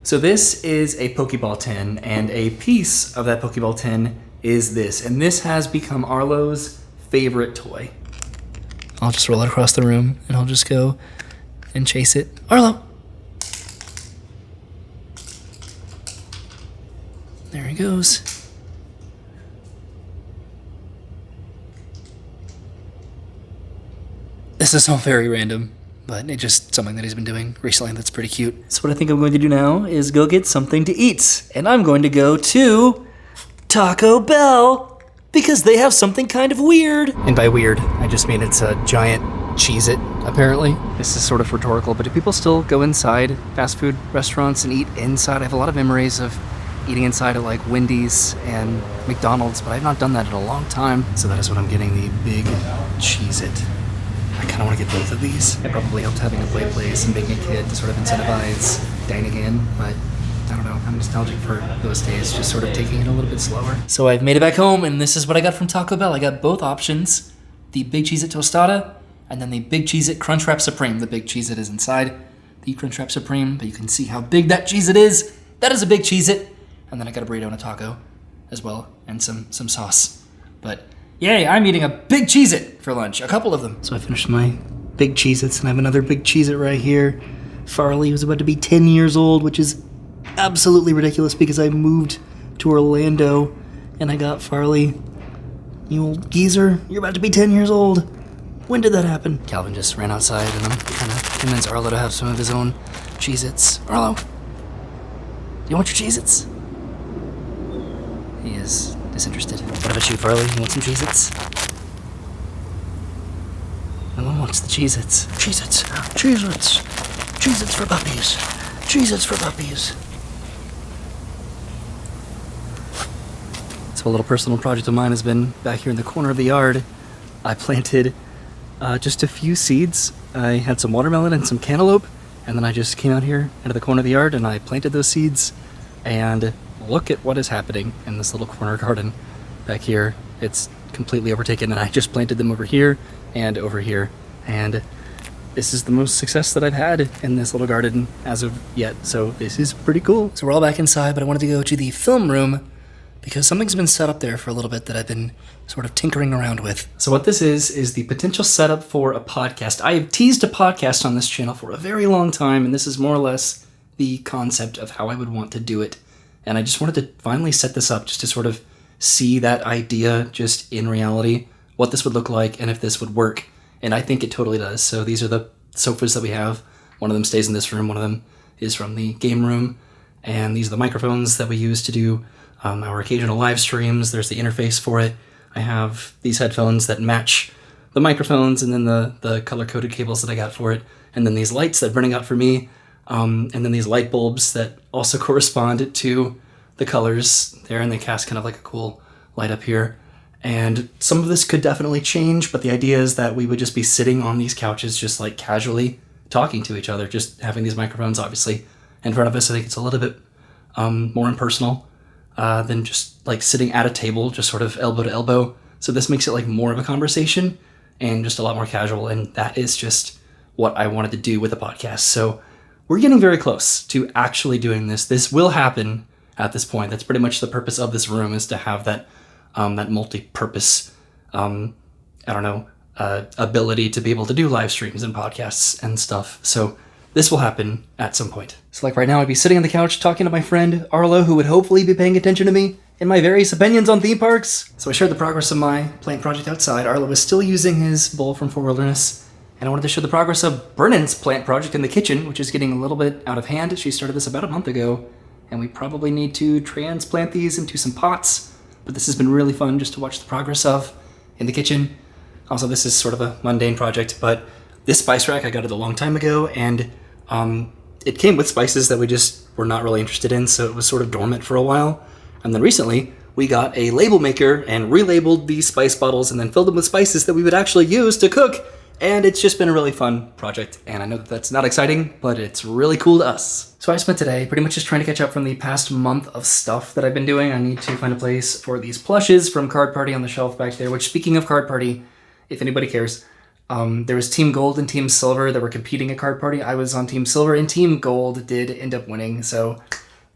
So this is a Pokeball tin, and a piece of that Pokeball tin is this. And this has become Arlo's favorite toy. I'll just roll it across the room, and I'll just go and chase it. Arlo! There he goes. This is all very random, but it's just something that he's been doing recently that's pretty cute. So what I think I'm going to do now is go get something to eat. And I'm going to go to Taco Bell because they have something kind of weird. And by weird, I just mean it's a giant Cheez-It, apparently. This is sort of rhetorical, but do people still go inside fast food restaurants and eat inside? I have a lot of memories of eating inside at like Wendy's and McDonald's, but I've not done that in a long time. So that is what I'm getting, the big Cheez-It. I kind of want to get both of these. It probably helped having a play place and being a kid to sort of incentivize dining in, but I don't know, I'm nostalgic for those days, just sort of taking it a little bit slower. So I've made it back home, and this is what I got from Taco Bell. I got both options, the Big Cheez-It Tostada, and then the Big Cheez-It Crunchwrap Supreme. The Big Cheez-It is inside the Crunchwrap Supreme, but you can see how big that Cheez-It is. That is a Big Cheez-It. And then I got a burrito and a taco as well, and some sauce. But yay, I'm eating a Big Cheez-It for lunch, a couple of them. So I finished my Big Cheez-Its, and I have another Big Cheez-It right here. Farley was about to be 10 years old, which is absolutely ridiculous because I moved to Orlando, and I got Farley. You old geezer, you're about to be 10 years old. When did that happen? Calvin just ran outside, and I'm trying to convince Arlo to have some of his own Cheez-Its. Arlo, do you want your Cheez-Its? He is disinterested. What about you, Farley? You want some Cheez-Its? No one wants the Cheez-Its. Cheez-Its. Cheez-Its. Cheez-Its for puppies. Cheez-Its for puppies. So a little personal project of mine has been back here in the corner of the yard. I planted just a few seeds. I had some watermelon and some cantaloupe, and then I just came out here into the corner of the yard and I planted those seeds, and look at what is happening in this little corner garden back here. It's completely overtaken, and I just planted them over here and over here, and this is the most success that I've had in this little garden as of yet, so this is pretty cool. So we're all back inside, but I wanted to go to the film room because something's been set up there for a little bit that I've been sort of tinkering around with. So what this is the potential setup for a podcast. I have teased a podcast on this channel for a very long time, and this is more or less the concept of how I would want to do it. And I just wanted to finally set this up just to sort of see that idea just in reality, what this would look like and if this would work. And I think it totally does. So these are the sofas that we have. One of them stays in this room. One of them is from the game room. And these are the microphones that we use to do our occasional live streams. There's the interface for it. I have these headphones that match the microphones, and then the color-coded cables that I got for it. And then these lights that Brennan got for me. And then these light bulbs that also correspond to the colors there, and they cast kind of like a cool light up here. And some of this could definitely change, but the idea is that we would just be sitting on these couches just like casually talking to each other, just having these microphones obviously in front of us. I think it's a little bit more impersonal than just like sitting at a table, just sort of elbow to elbow. So this makes it like more of a conversation and just a lot more casual, and that is just what I wanted to do with the podcast. So we're getting very close to actually doing this. This will happen at this point. That's pretty much the purpose of this room, is to have that that multi-purpose, ability to be able to do live streams and podcasts and stuff. So this will happen at some point. So like right now, I'd be sitting on the couch talking to my friend Arlo, who would hopefully be paying attention to me in my various opinions on theme parks. So I shared the progress of my plant project outside. Arlo was still using his bowl from For Wilderness. And I wanted to show the progress of Brennan's plant project in the kitchen, which is getting a little bit out of hand. She started this about a month ago, and we probably need to transplant these into some pots. But this has been really fun just to watch the progress of in the kitchen. Also, this is sort of a mundane project, but this spice rack, I got it a long time ago, and it came with spices that we just were not really interested in, so it was sort of dormant for a while. And then recently, we got a label maker and relabeled these spice bottles and then filled them with spices that we would actually use to cook. And it's just been a really fun project, and I know that that's not exciting, but it's really cool to us. So I spent today pretty much just trying to catch up from the past month of stuff that I've been doing. I need to find a place for these plushes from Card Party on the shelf back there, which, speaking of Card Party, if anybody cares, There was Team Gold and Team Silver that were competing at Card Party. I was on Team Silver, and Team Gold did end up winning, so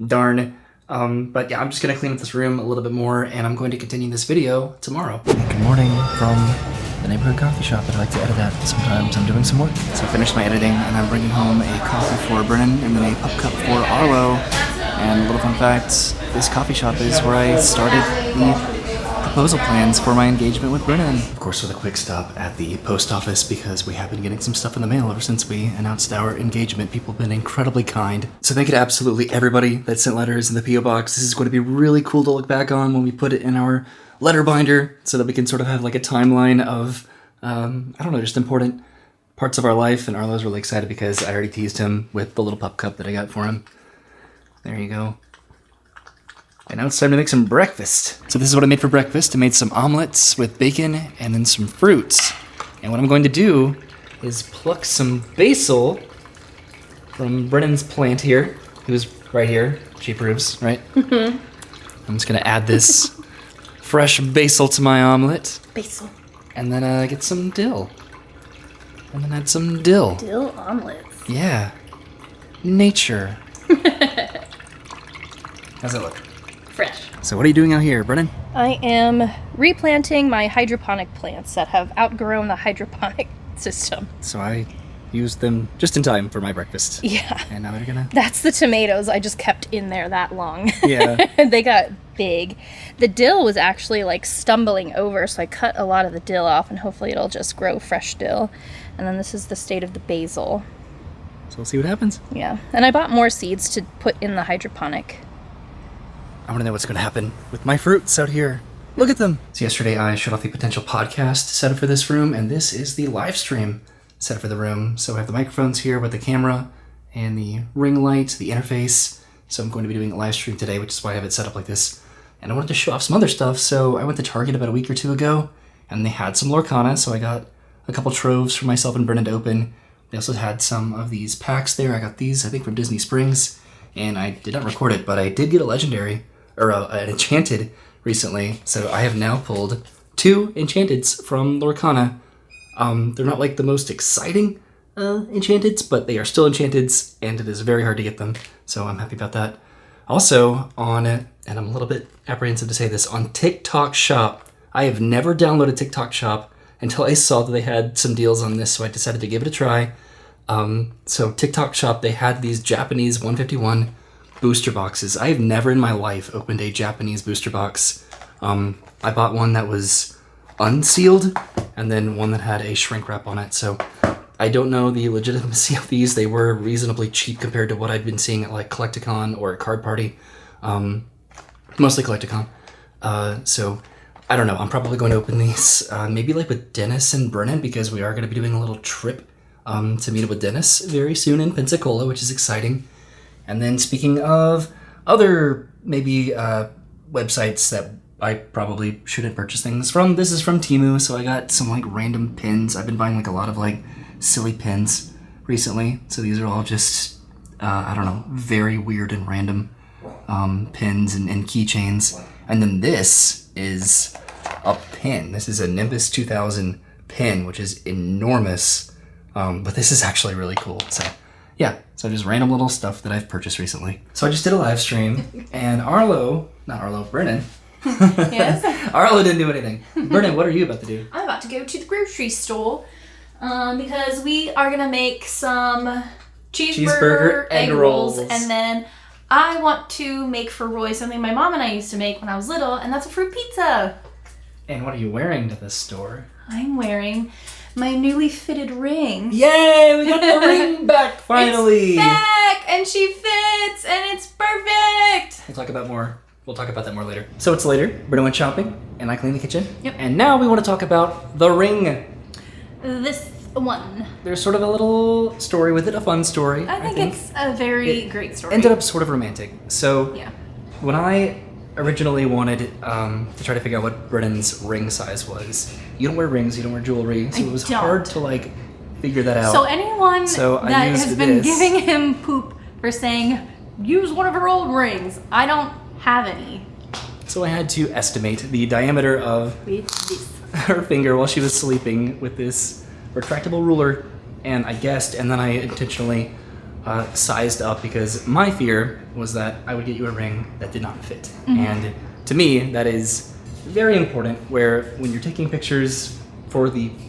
darn. But yeah, I'm just gonna clean up this room a little bit more, and I'm going to continue this video tomorrow. Good morning from the neighborhood coffee shop. I'd like to edit that sometimes. I'm doing some work. So I finished my editing, and I'm bringing home a coffee for Brennan, and then a pup cup for Arlo. And a little fun fact, this coffee shop is where I started the proposal plans for my engagement with Brennan. Of course, with a quick stop at the post office because we have been getting some stuff in the mail ever since we announced our engagement. People have been incredibly kind. So thank you to absolutely everybody that sent letters in the P.O. box. This is going to be really cool to look back on when we put it in our letter binder so that we can sort of have like a timeline of, I don't know, just important parts of our life. And Arlo's really excited because I already teased him with the little pup cup that I got for him. There you go. And now it's time to make some breakfast. So this is what I made for breakfast. I made some omelets with bacon and then some fruits. And what I'm going to do is pluck some basil from Brennan's plant here, who's right here. She approves, right? Mm-hmm. I'm just gonna add this fresh basil to my omelet. Basil. And then get some dill. And then add some dill. Dill omelets. Yeah. Nature. How's it look? Fresh. So what are you doing out here, Brennan? I am replanting my hydroponic plants that have outgrown the hydroponic system. So I used them just in time for my breakfast. Yeah. And now they're gonna... That's the tomatoes I just kept in there that long. Yeah. They got big. The dill was actually like stumbling over, so I cut a lot of the dill off and hopefully it'll just grow fresh dill. And then this is the state of the basil. So we'll see what happens. Yeah. And I bought more seeds to put in the hydroponic. I want to know what's going to happen with my fruits out here. Look at them. So yesterday I showed off the potential podcast setup for this room, and this is the live stream setup for the room. So I have the microphones here with the camera and the ring light, the interface. So I'm going to be doing a live stream today, which is why I have it set up like this. And I wanted to show off some other stuff, so I went to Target about a week or two ago, and they had some Lorcana, so I got a couple troves for myself and Brennan to open. They also had some of these packs there. I got these, I think, from Disney Springs, and I did not record it, but I did get a legendary, or an enchanted recently, so I have now pulled 2 enchanteds from Lorcana. They're not like the most exciting enchanteds, but they are still enchanteds, and it is very hard to get them, so I'm happy about that. Also, on, and I'm a little bit apprehensive to say this, on TikTok Shop, I have never downloaded TikTok Shop until I saw that they had some deals on this, so I decided to give it a try. So TikTok Shop, they had these Japanese 151 booster boxes. I have never in my life opened a Japanese booster box. I bought one that was unsealed and then one that had a shrink wrap on it. So I don't know the legitimacy of these. They were reasonably cheap compared to what I'd been seeing at like Collecticon or at Card Party. Mostly Collecticon. So I don't know. I'm probably going to open these maybe like with Dennis and Brennan because we are going to be doing a little trip to meet up with Dennis very soon in Pensacola, which is exciting. And then speaking of other maybe websites that I probably shouldn't purchase things from, this is from Temu, so I got some like random pins. I've been buying like a lot of like silly pins recently, so these are all just, I don't know, very weird and random pins and keychains. And then this is a pin. This is a Nimbus 2000 pin, which is enormous, but this is actually really cool, so... Yeah, so just random little stuff that I've purchased recently. So I just did a live stream, and Brennan. Yes? Arlo didn't do anything. Brennan, what are you about to do? I'm about to go to the grocery store because we are going to make some cheeseburger egg rolls. And then I want to make for Roy something my mom and I used to make when I was little, and that's a fruit pizza. And what are you wearing to this store? I'm wearing... my newly fitted ring. Yay! We got the ring back finally. It's back, and she fits, and it's perfect. We'll talk about that more later. So it's later. Brennan went shopping, and I cleaned the kitchen. Yep. And now we want to talk about the ring. This one. There's sort of a little story with it, a fun story. I think it's a very great story. Ended up sort of romantic. So yeah. When I originally wanted to try to figure out what Brennan's ring size was. You don't wear rings, you don't wear jewelry, so it was hard to like figure that out. So anyone that has been giving him poop for saying, use one of her old rings, I don't have any. So I had to estimate the diameter of her finger while she was sleeping with this retractable ruler, and I guessed, and then I intentionally sized up because my fear was that I would get you a ring that did not fit. And to me, that is very important, where when you're taking pictures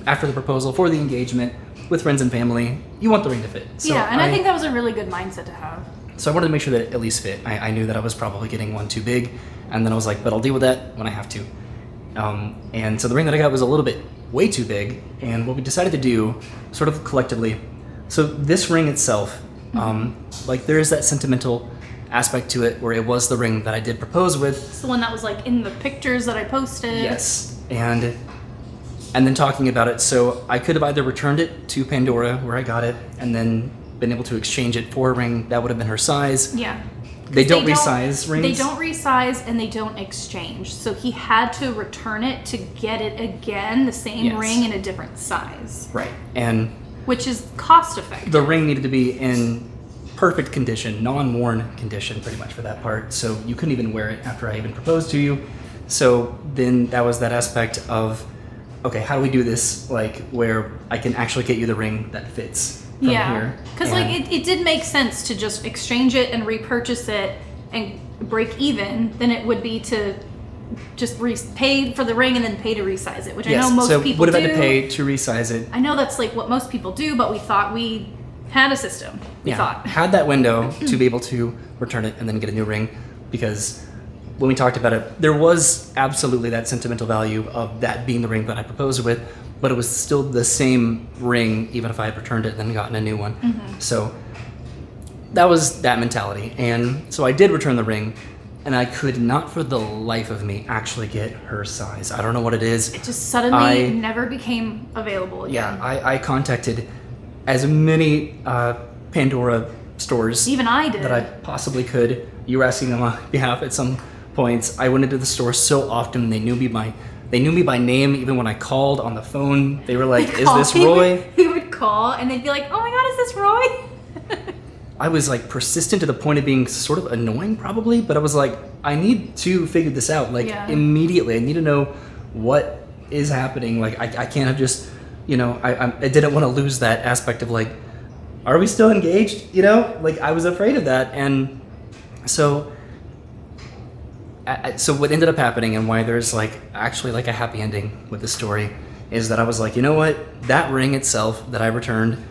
after the proposal, for the engagement, with friends and family, you want the ring to fit. So yeah, and I think that was a really good mindset to have. So I wanted to make sure that it at least fit. I knew that I was probably getting one too big, and then I was like, but I'll deal with that when I have to. And so the ring that I got was a little bit way too big, and what we decided to do, sort of collectively, so this ring itself, like there is that sentimental aspect to it where it was the ring that I did propose with. It's the one that was like in the pictures that I posted. Yes, and then talking about it, so I could have either returned it to Pandora where I got it and then been able to exchange it for a ring that would have been her size. Yeah. They don't resize rings. They don't resize and they don't exchange. So he had to return it to get it again, the same ring in a different size. Right. And which is cost effective. The ring needed to be in perfect condition, non-worn condition pretty much for that part. So you couldn't even wear it after I even proposed to you. So then that was that aspect of, okay, how do we do this, like, where I can actually get you the ring that fits from here? Because, like, it did make sense to just exchange it and repurchase it and break even than it would be to just pay for the ring and then pay to resize it, which I know most people do. Would have had to pay to resize it. I know that's, like, what most people do, but we thought we had a system. We thought. Had that window to be able to return it and then get a new ring, because when we talked about it, there was absolutely that sentimental value of that being the ring that I proposed with, but it was still the same ring even if I had returned it and then gotten a new one. So that was that mentality. And so I did return the ring, and I could not for the life of me actually get her size. I don't know what it is. It just suddenly never became available again. Yeah, I contacted as many Pandora stores even I did that I possibly could. You were asking on my behalf at some points. I went into the store so often. They knew me by name. Even when I called on the phone, they were like, "Is this Roy?" He would call and they'd be like, "Oh my God, is this Roy?" I was like persistent to the point of being sort of annoying, probably. But I was like, I need to figure this out, like immediately. I need to know what is happening. Like I can't have just, I didn't want to lose that aspect of like, are we still engaged? Like I was afraid of that, and so. So what ended up happening, and why there's like actually like a happy ending with the story, is that I was like, you know what, that ring itself that I returned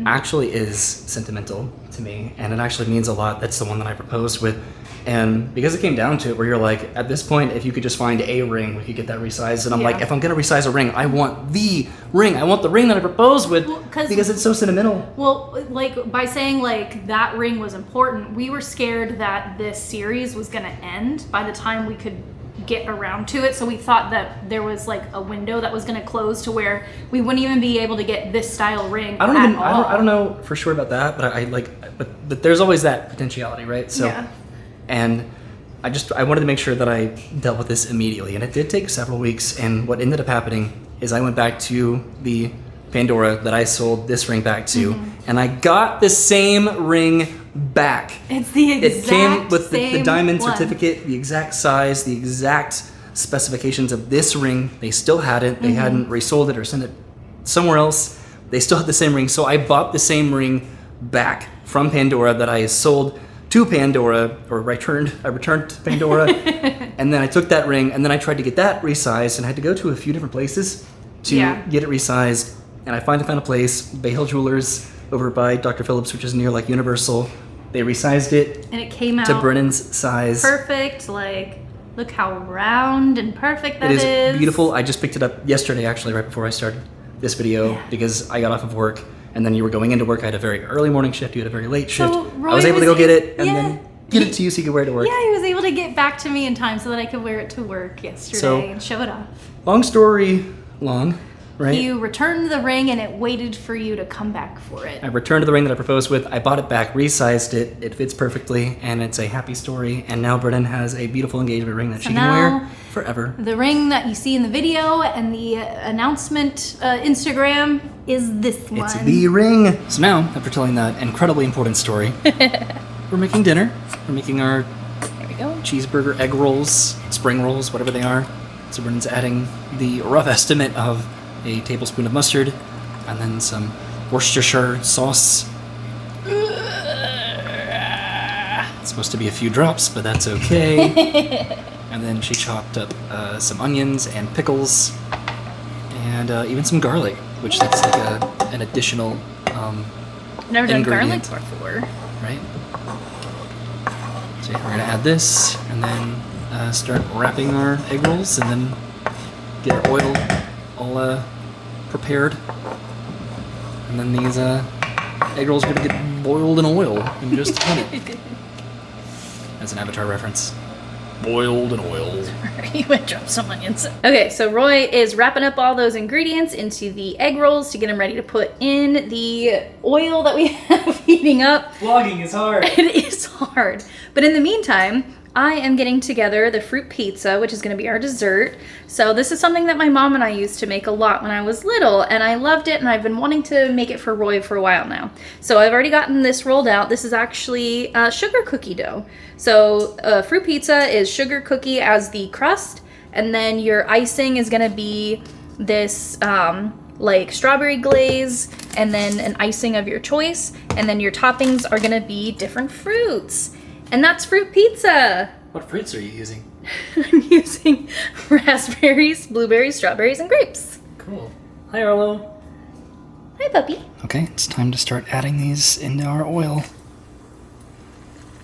actually is sentimental to me, and it actually means a lot. That's the one that I proposed with. And because it came down to it where you're like, at this point, if you could just find a ring, we could get that resized. And I'm like, if I'm going to resize a ring, I want the ring. I want the ring that I proposed with, because it's so sentimental. Well, like by saying like that ring was important, we were scared that this series was going to end by the time we could get around to it. So we thought that there was like a window that was going to close to where we wouldn't even be able to get this style ring at all. I don't know for sure about that, but but there's always that potentiality, right? So. And I wanted to make sure that I dealt with this immediately, and it did take several weeks. And what ended up happening is I went back to the Pandora that I sold this ring back to, and I got the same ring back. It's the exact same. It came with the diamond one. Certificate, the exact size, the exact specifications of this ring. They still had it. They hadn't resold it or sent it somewhere else. They still had the same ring. So I bought the same ring back from Pandora that I sold to Pandora, or I returned to Pandora, and then I took that ring, and then I tried to get that resized, and I had to go to a few different places to get it resized, and I finally found a place, Bay Hill Jewelers, over by Dr. Phillips, which is near like Universal. They resized it, and it came out to Brennan's size. Perfect, like, look how round and perfect that is. It is beautiful. I just picked it up yesterday, actually, right before I started this video, because I got off of work. And then you were going into work. I had a very early morning shift. You had a very late shift. So Roy I was able to go get it and then get it to you so you could wear it to work. Yeah, he was able to get back to me in time so that I could wear it to work yesterday and show it off. Long story long, right? You returned the ring and it waited for you to come back for it. I returned the ring that I proposed with. I bought it back, resized it. It fits perfectly, and it's a happy story. And now Brennan has a beautiful engagement ring that she can wear forever. The ring that you see in the video and the announcement Instagram is this one. It's the ring. So now, after telling that incredibly important story, we're making dinner. We're making our cheeseburger, egg rolls, spring rolls, whatever they are. So Brennan's adding the rough estimate of a tablespoon of mustard, and then some Worcestershire sauce. It's supposed to be a few drops, but that's okay. And then she chopped up some onions and pickles, and even some garlic, which that's like an additional Never done garlic ingredient. before. Right? So yeah, we're gonna add this, and then start wrapping our egg rolls, and then get our oil all prepared. And then these egg rolls are gonna get boiled in oil in just a minute. That's an Avatar reference. Boiled in oil. You went drop some onions. Okay, so Roy is wrapping up all those ingredients into the egg rolls to get them ready to put in the oil that we have heating up. Vlogging is hard. It is hard. But in the meantime, I am getting together the fruit pizza, which is going to be our dessert. So this is something that my mom and I used to make a lot when I was little, and I loved it, and I've been wanting to make it for Roy for a while now. So I've already gotten this rolled out. This is actually sugar cookie dough. So fruit pizza is sugar cookie as the crust, and then your icing is going to be this like strawberry glaze, and then an icing of your choice, and then your toppings are going to be different fruits. And that's fruit pizza. What fruits are you using? I'm using raspberries, blueberries, strawberries, and grapes. Cool. Hi, Arlo. Hi, puppy. Okay, it's time to start adding these into our oil.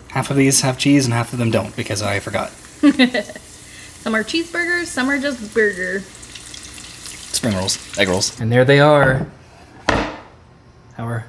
Half of these have cheese and half of them don't, because I forgot. Some are cheeseburgers, some are just burger. Spring rolls, egg rolls. And there they are. Our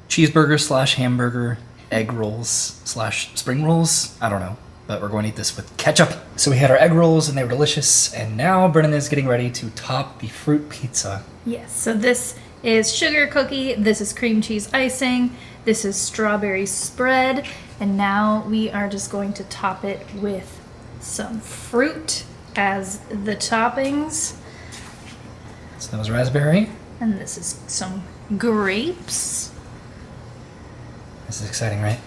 cheeseburger slash hamburger egg rolls slash spring rolls. I don't know, but we're going to eat this with ketchup. So we had our egg rolls and they were delicious. And now Brennan is getting ready to top the fruit pizza. Yes, so this is sugar cookie, this is cream cheese icing, this is strawberry spread, and now we are just going to top it with some fruit as the toppings. So that was raspberry. And this is some grapes. This is exciting, right?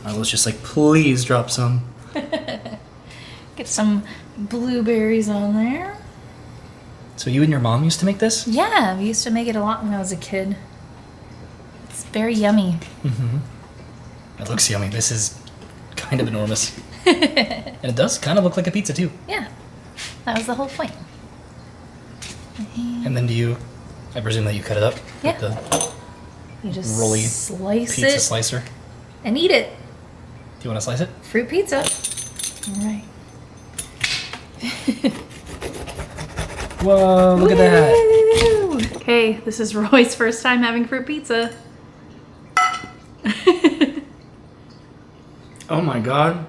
I was just like, please drop some. Get some blueberries on there. So you and your mom used to make this? Yeah, we used to make it a lot when I was a kid. It's very yummy. Mm-hmm. It looks yummy. This is kind of enormous. And it does kind of look like a pizza too. Yeah, that was the whole point. And then I presume that you cut it up Yeah. with the You just rolly slice pizza it slicer. and eat it. Do you want to slice it? Fruit pizza. All right. Whoa, look at that. Woo! Okay, this is Roy's first time having fruit pizza. Oh my god.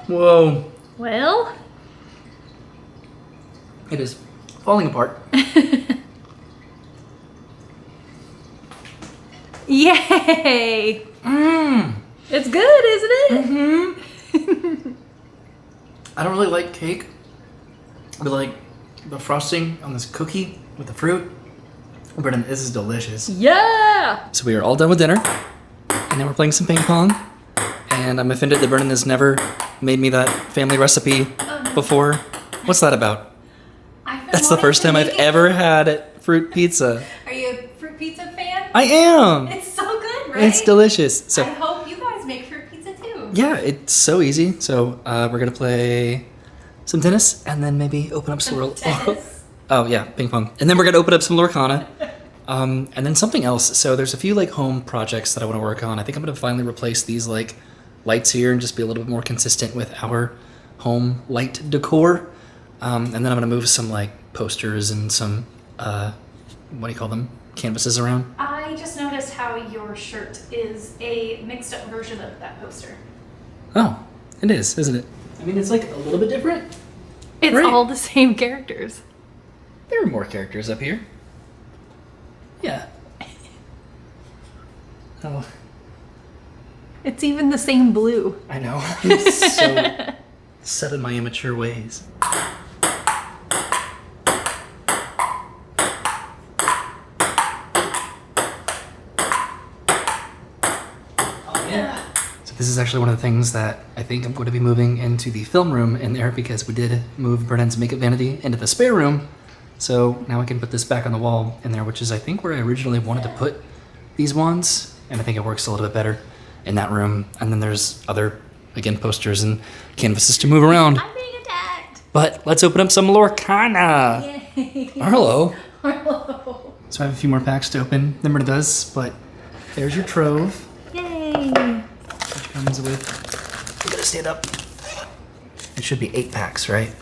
Whoa. Well, It is falling apart. yay! Mmm. It's good, isn't it? Mm-hmm. I don't really like cake, but like the frosting on this cookie with the fruit. Brennan, this is delicious. Yeah! So we are all done with dinner, and then we're playing some ping pong. And I'm offended that Brennan has never made me that family recipe before. What's that about? That's the first time I've ever had fruit pizza. Are you a fruit pizza fan? I am. It's so good, right? It's delicious. I So hope you guys make fruit pizza too. yeah, it's so easy. So we're gonna play some tennis, and then maybe open up some Tennis. Oh yeah, ping pong. And then we're gonna open up some Lorcana. And then something else. So there's a few like home projects that I want to work on. I think I'm gonna finally replace these like lights here and just be a little bit more consistent with our home light decor. And then I'm gonna move some like posters and some what do you call them? Canvases around. I just noticed how your shirt is a mixed up version of that poster. Oh, it is, isn't it? I mean, it's like a little bit different. It's Right. all the same characters. There are more characters up here. Yeah. Oh, It's even the same blue. I know. I'm so set in my immature ways. Oh, yeah. So this is actually one of the things that I think I'm going to be moving into the film room in there, because we did move Brennan's makeup vanity into the spare room, So now I can put this back on the wall in there, which is I think where I originally wanted to put these wands, and I think it works a little bit better in that room. And then there's other, again, posters and canvases to move around. I'm being attacked. But let's open up some Lorcana. Yay. Arlo. Arlo. So I have a few more packs to open than Brenda does, but there's your trove. Yay. Which comes with, you gotta stand up. It should be 8 packs, right?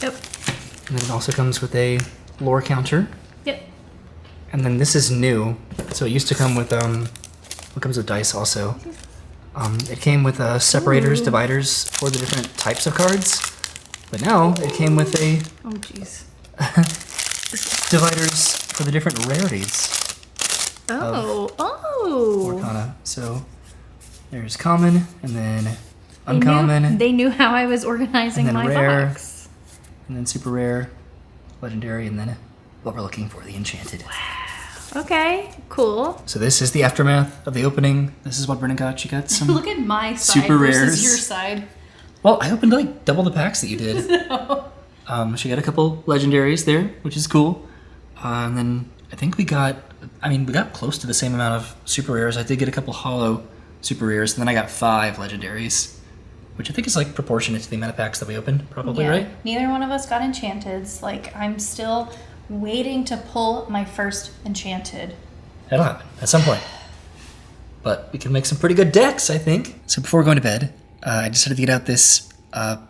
Yep. And then it also comes with a lore counter. Yep. And then this is new. So it used to come with, it comes with dice also. It came with separators, dividers for the different types of cards. But now it came with a Oh, jeez. dividers for the different rarities. Oh. Lorcana. So there's common, and then uncommon, They knew how I was organizing and then my rare, box. and then super rare, legendary, and then what we're looking for, the enchanted. Okay, cool. So this is the aftermath of the opening. This is what Brennan got. She got some Look at my side super versus rares. your side. Well, I opened like double the packs that you did. She got a couple legendaries there, which is cool. And then I think we got close to the same amount of super rares. I did get a couple hollow super rares, and then I got 5 legendaries, which I think is like proportionate to the amount of packs that we opened, probably, right? Neither one of us got enchanteds. Like, I'm still waiting to pull my first enchanted. That'll happen at some point. But we can make some pretty good decks, I think. So before going to bed, I decided to get out this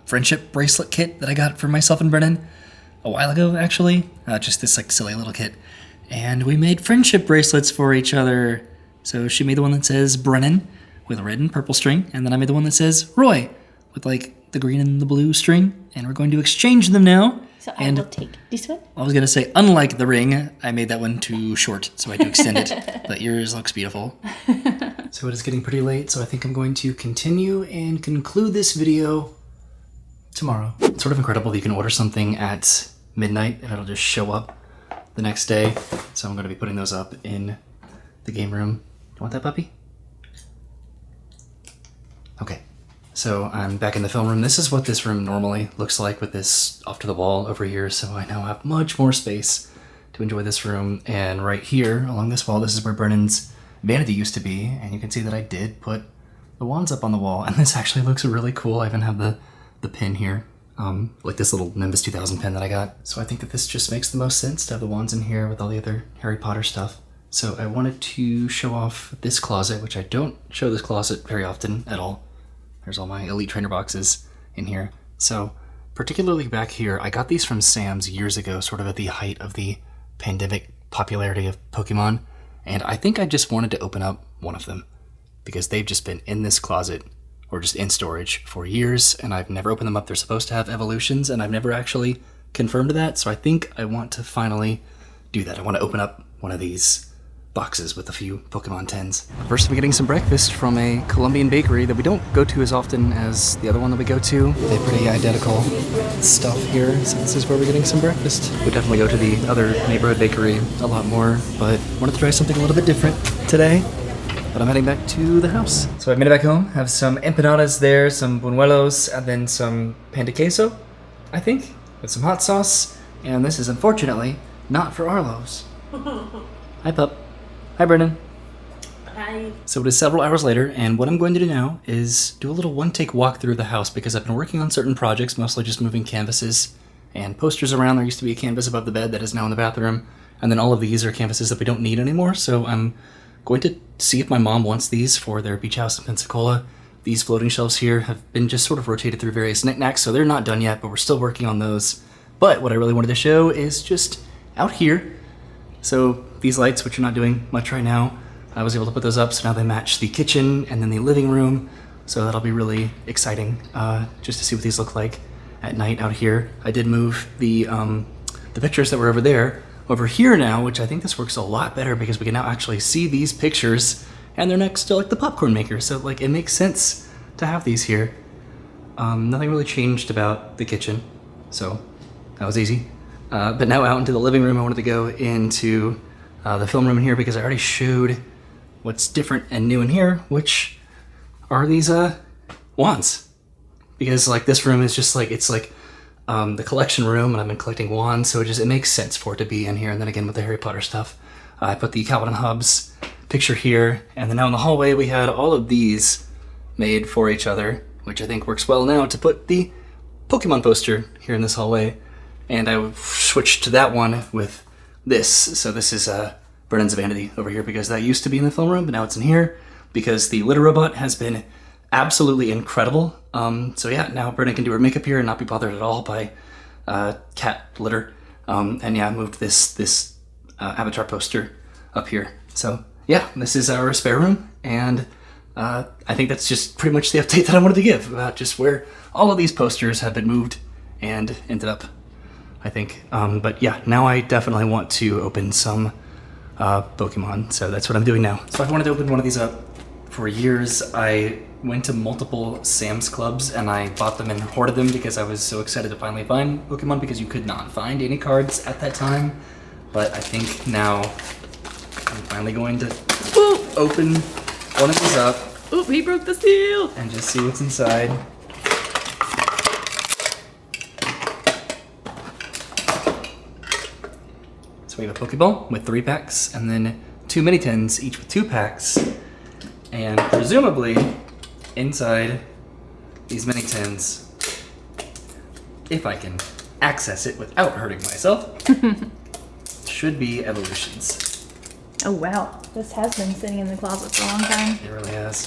friendship bracelet kit that I got for myself and Brennan a while ago, actually. Just this like silly little kit. And we made friendship bracelets for each other. So she made the one that says Brennan with a red and purple string. And then I made the one that says Roy with like the green and the blue string. And we're going to exchange them now. So I will take this one. I was going to say, unlike the ring, I made that one too short, so I had to extend it. But yours looks beautiful. So it is getting pretty late, so I think I'm going to continue and conclude this video tomorrow. It's sort of incredible that you can order something at midnight and it'll just show up the next day. So I'm going to be putting those up in the game room. You want that, puppy? Okay. So I'm back in the film room. This is what this room normally looks like with this off to the wall over here. So I now have much more space to enjoy this room. And right here along this wall, this is where Brennan's vanity used to be. And you can see that I did put the wands up on the wall. And this actually looks really cool. I even have the pin here, like this little Nimbus 2000 pin that I got. So I think that this just makes the most sense to have the wands in here with all the other Harry Potter stuff. So I wanted to show off this closet, which I don't show this closet very often at all. There's all my Elite Trainer boxes in here. So particularly back here, I got these from Sam's years ago, sort of at the height of the pandemic popularity of Pokémon. And I think I just wanted to open up one of them because they've just been in this closet or just in storage for years. And I've never opened them up. They're supposed to have evolutions and I've never actually confirmed that. So I think I want to finally do that. I want to open up one of these boxes with a few Pokemon 10s. First, we're getting some breakfast from a Colombian bakery that we don't go to as often as the other one that we go to. They have pretty identical stuff here, so this is where we're getting some breakfast. We definitely go to the other neighborhood bakery a lot more, but wanted to try something a little bit different today. But I'm heading back to the house. So I made it back home, have some empanadas there, some buñuelos, and then some pan de queso, I think, with some hot sauce. And this is unfortunately not for Arlo's. Hi, pup. Hi, Brennan. Hi. So it is several hours later, and what I'm going to do now is do a little one-take walk through the house because I've been working on certain projects, mostly just moving canvases and posters around. There used to be a canvas above the bed that is now in the bathroom, and then all of these are canvases that we don't need anymore, so I'm going to see if my mom wants these for their beach house in Pensacola. These floating shelves here have been just sort of rotated through various knickknacks, so they're not done yet, but we're still working on those. But what I really wanted to show is just out here. So these lights, which are not doing much right now, I was able to put those up, so now they match the kitchen and then the living room. So that'll be really exciting, just to see what these look like at night out here. I did move the pictures that were over there over here now, which I think this works a lot better because we can now actually see these pictures and they're next to like the popcorn maker. So like it makes sense to have these here. Nothing really changed about the kitchen, so that was easy. But now out into the living room, I wanted to go into the film room in here because I already showed what's different and new in here, which are these wands. Because like this room is just like, it's like the collection room, and I've been collecting wands, so it makes sense for it to be in here. And then again with the Harry Potter stuff, I put the Calvin and Hobbes picture here, and then now in the hallway we had all of these made for each other, which I think works well now to put the Pokemon poster here in this hallway. And I switched to that one with this. So this is Brennan's Vanity over here, because that used to be in the film room, but now it's in here because the litter robot has been absolutely incredible. So yeah, now Brennan can do her makeup here and not be bothered at all by cat litter. And yeah, I moved this Avatar poster up here. So yeah, this is our spare room, and I think that's just pretty much the update that I wanted to give about just where all of these posters have been moved and ended up, I think. But yeah, now I definitely want to open some Pokemon, so that's what I'm doing now. So I've wanted to open one of these up for years. I went to multiple Sam's Clubs and I bought them and hoarded them because I was so excited to finally find Pokemon, because you could not find any cards at that time. But I think now I'm finally going to open one of these up. Oop, he broke the seal! And just see what's inside. So we have a Pokeball with 3 packs, and then 2 mini tins, each with 2 packs. And presumably, inside these mini tins, if I can access it without hurting myself, should be evolutions. Oh wow, this has been sitting in the closet for a long time. It really has.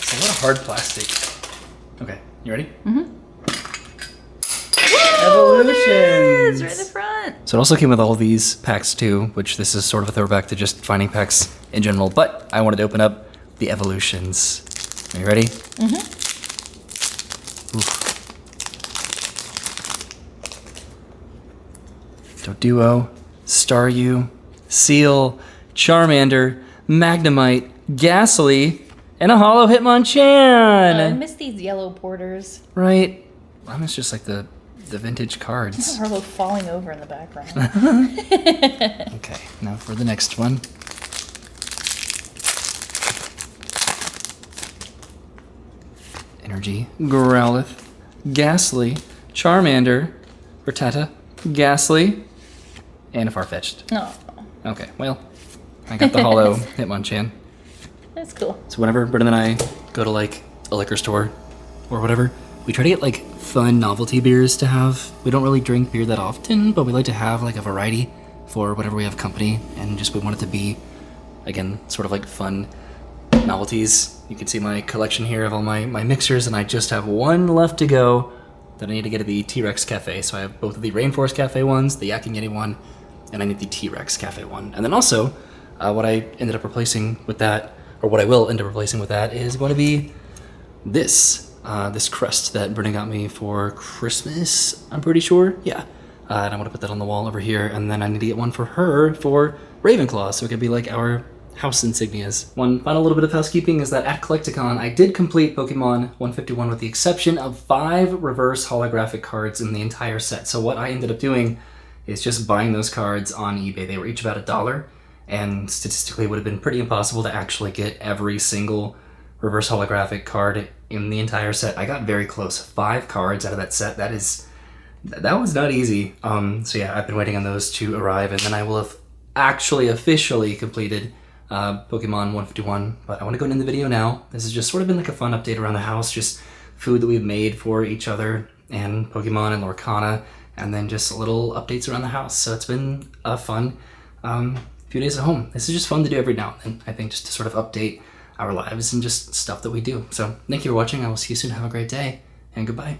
It's a lot of hard plastic. Okay, you ready? Mm-hmm. Evolutions! Right in the front. So it also came with all these packs too, which this is sort of a throwback to just finding packs in general, but I wanted to open up the evolutions. Are you ready? Mm-hmm. Doduo, Staryu, Seal, Charmander, Magnemite, Ghastly, and a Hollow Hitmonchan! I miss these yellow porters. Right. I miss just like the vintage cards. Arlo falling over in the background. Okay, now for the next one. Energy, Growlithe, Ghastly, Charmander, Rattata, Ghastly, and a Farfetch'd. Oh, Okay, well, I got the Hollow Hitmonchan. that's cool. So whenever Brendan and I go to like a liquor store or whatever, we try to get like fun novelty beers to have. We don't really drink beer that often, but we like to have like a variety for whenever we have company, and just we want it to be, again, sort of like fun novelties. You can see my collection here of all my mixers, and I just have one left to go that I need to get at the T-Rex Cafe. So I have both of the Rainforest Cafe ones, the Yak and Yeti one, and I need the T-Rex Cafe one. And then also, what I ended up replacing with that, or what I will end up replacing with that, is going to be this crest that Brittany got me for Christmas, I'm pretty sure. Yeah. And I'm going to put that on the wall over here, and then I need to get one for her for Ravenclaw, so it could be like our house insignias. One final little bit of housekeeping is that at Collecticon, I did complete Pokemon 151 with the exception of 5 reverse holographic cards in the entire set. So what I ended up doing is just buying those cards on eBay. They were each about $1, and statistically it would have been pretty impossible to actually get every single reverse holographic card in the entire set. I got very close. 5 cards out of that set. That was not easy. So yeah, I've been waiting on those to arrive, and then I will have actually officially completed Pokemon 151, but I want to go into the video now. This has just sort of been like a fun update around the house, just food that we've made for each other, and Pokemon and Lorcana, and then just little updates around the house. So it's been a fun few days at home. This is just fun to do every now and then, I think, just to sort of update our lives and just stuff that we do. So thank you for watching. I will see you soon. Have a great day, and goodbye.